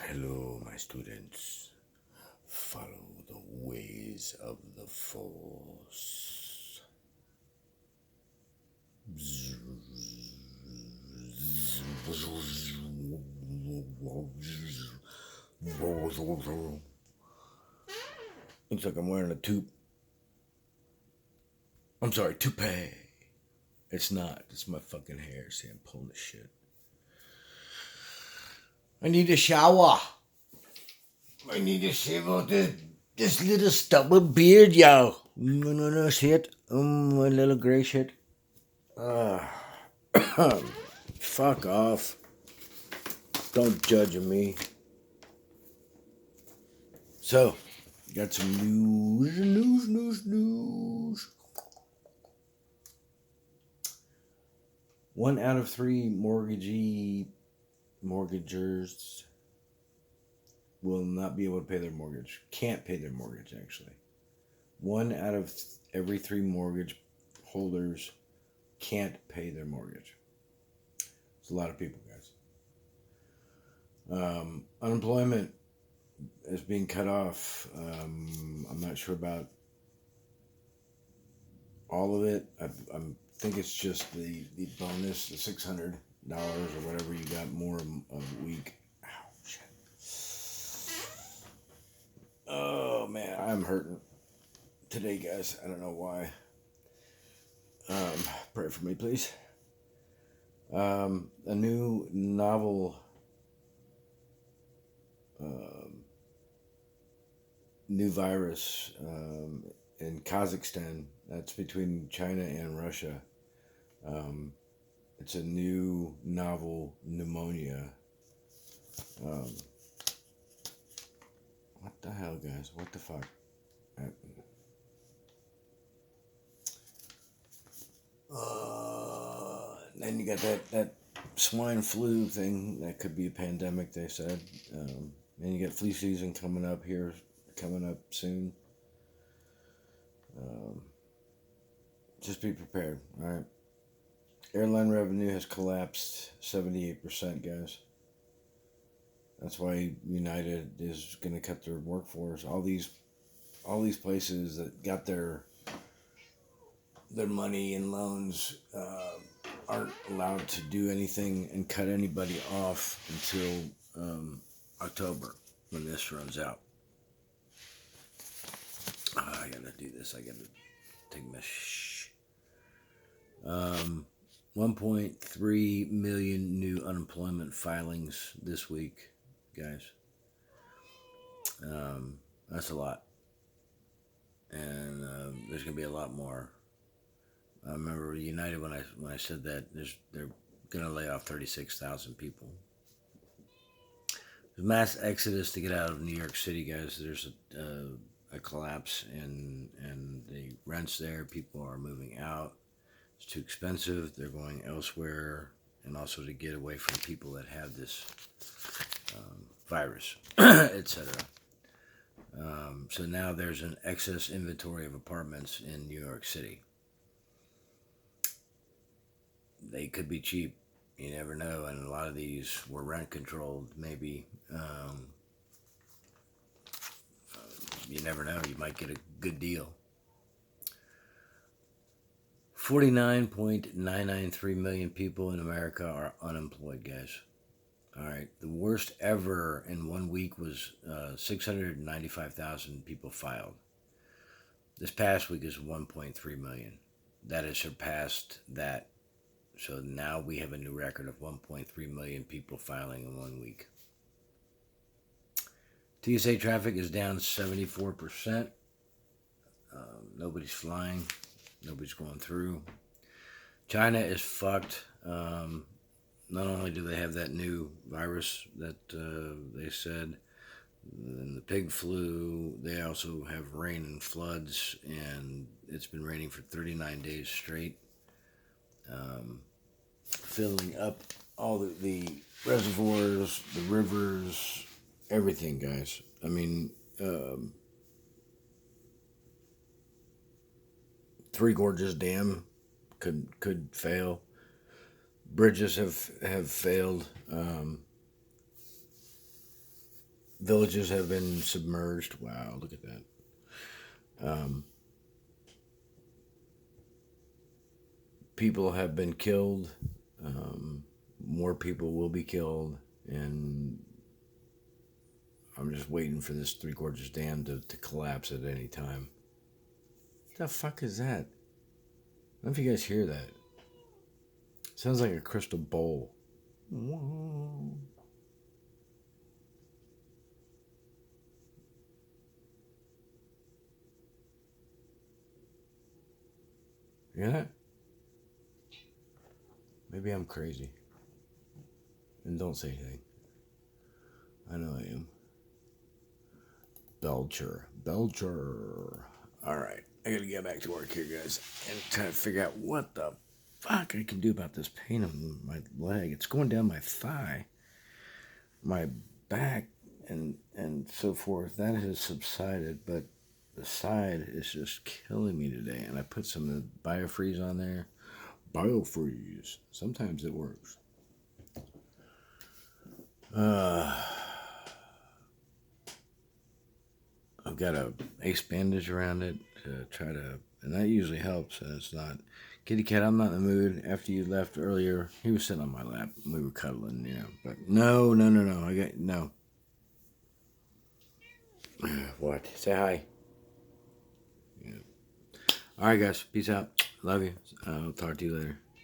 Hello, my students. Follow the ways of the Force. Looks like I'm wearing a toupee. It's not. It's my fucking hair. See, I'm pulling the shit. I need a shower. I need to shave out this little stubborn beard, yo. No shit. My little gray shit. Fuck off. Don't judge me. So, got some news. 1 out of 3 mortgagers will not be able to pay their mortgage. Can't pay their mortgage, actually. 1 out of every 3 mortgage holders can't pay their mortgage. It's a lot of people, guys. Unemployment is being cut off. I'm not sure about all of it. I think it's just the bonus, the $600 or whatever you got more a week. Ow, shit. Oh man, I'm hurting today, guys. I don't know why. Pray for me, please. A new novel new virus in Kazakhstan. That's between China and Russia. It's a new novel pneumonia. What the hell, guys? What the fuck? Then you got that swine flu thing that could be a pandemic. They said, and you got flu season coming up soon. Just be prepared. All right. Airline revenue has collapsed 78%, guys. That's why United is going to cut their workforce. All these places that got their money and loans aren't allowed to do anything and cut anybody off until October when this runs out. I gotta do this. I gotta take my 1.3 million new unemployment filings this week, guys. That's a lot, and there's gonna be a lot more. I remember United when I said that they're gonna lay off 36,000 people. There's mass exodus to get out of New York City, guys. There's a collapse in the rents there. People are moving out. It's too expensive. They're going elsewhere, and also to get away from people that have this virus, etc. So now there's an excess inventory of apartments in New York City. They could be cheap. You never know. And a lot of these were rent controlled, maybe. You never know. You might get a good deal. 49.993 million people in America are unemployed, guys. All right. The worst ever in 1 week was 695,000 people filed. This past week is 1.3 million. That has surpassed that. So now we have a new record of 1.3 million people filing in 1 week. TSA traffic is down 74%. Nobody's flying. Nobody's going through. China is fucked. Not only do they have that new virus that they said, and the pig flu, they also have rain and floods, and it's been raining for 39 days straight. Filling up all the reservoirs, the rivers, everything, guys. I mean, Three Gorges Dam could fail. Bridges have failed. Villages have been submerged. Wow, look at that. People have been killed. More people will be killed. And I'm just waiting for this Three Gorges Dam to collapse at any time. What the fuck is that? I don't know if you guys hear that. It sounds like a crystal bowl. Whoa. You hear that? Maybe I'm crazy. And don't say anything. I know I am. Belcher. Alright, I gotta get back to work here, guys. And try to figure out what the fuck I can do about this pain on my leg. It's going down my thigh, my back, and so forth. That has subsided, but the side is just killing me today. And I put some biofreeze on there. Biofreeze. Sometimes it works. I've got a ace bandage around it to try to, and that usually helps. And it's not, kitty cat, I'm not in the mood. After you left earlier, he was sitting on my lap. And we were cuddling, you know. But no. I got, no. What? Say hi. Yeah. All right, guys. Peace out. Love you. I'll talk to you later.